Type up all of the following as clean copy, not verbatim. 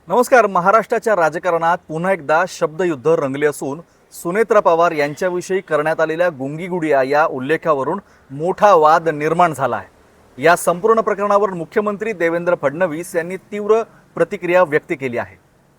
नमस्कार. महाराष्ट्राच्या राजकारणात पुन्हा एकदा शब्दयुद्ध रंगले असून सुनेत्रा पवार यांच्याविषयी करण्यात आलेल्या गुंगीगुडिया या उल्लेखावरून मोठा वाद निर्माण झाला आहे. या संपूर्ण प्रकरणावर मुख्यमंत्री देवेंद्र फडणवीस यांनी तीव्र प्रतिक्रिया व्यक्त केली आहे.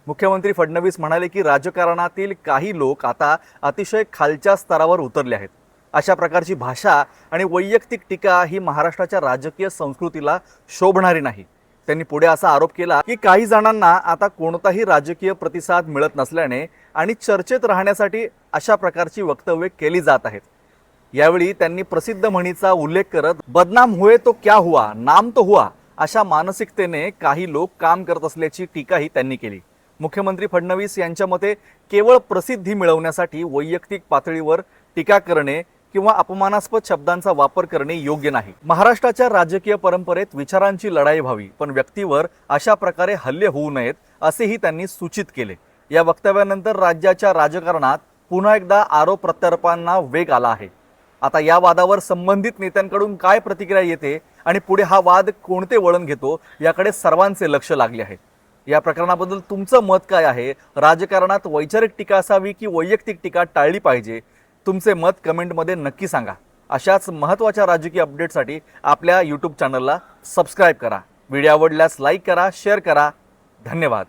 मुख्यमंत्री फडणवीस म्हणाले की राजकारणातील काही लोक आता अतिशय खालच्या स्तरावर उतरले आहेत. अशा प्रकारची भाषा आणि वैयक्तिक टीका ही महाराष्ट्राच्या राजकीय संस्कृतीला शोभणारी नाही. त्यांनी पुढे असा आरोप केला की काही जणांना आता कोणताही राजकीय प्रतिसाद मिळत नसल्याने आणि चर्चेत राहण्यासाठी अशा प्रकारची वक्तव्ये केली जात आहेत. यावेळी त्यांनी प्रसिद्ध म्हणीचा उल्लेख करत बदनाम हुए तो क्या हुआ, नाम तो हुआ अशा मानसिकतेने काही लोक काम करत असल्याची टीकाही त्यांनी केली. मुख्यमंत्री फडणवीस यांच्या मते केवळ प्रसिद्धी मिळवण्यासाठी वैयक्तिक पातळीवर टीका करणे किंवा अपमानास्पद शब्दांचा वापर करणे योग्य नाही. महाराष्ट्राच्या राजकीय परंपरेत विचारांची लढाई व्हावी, पण व्यक्तीवर अशा प्रकारे हल्ले होऊ नयेत असेही त्यांनी सूचित केले. या वक्तव्यानंतर राज्याच्या राजकारणात पुन्हा एकदा आरोप प्रत्यारोपांना वेग आला आहे. आता या वादावर संबंधित नेत्यांकडून काय प्रतिक्रिया येते आणि पुढे हा वाद कोणते वळण घेतो याकडे सर्वांचे लक्ष लागले आहे. या प्रकरणाबद्दल तुमचं मत काय आहे? राजकारणात वैचारिक टीका असावी की वैयक्तिक टीका टाळली पाहिजे? तुमचे मत कमेंटमध्ये नक्की सांगा. अशाच महत्त्वाच्या राजकीय अपडेटसाठी आपल्या यूट्यूब चॅनलला सबस्क्राईब करा. व्हिडिओ आवडल्यास लाईक करा, शेअर करा. धन्यवाद.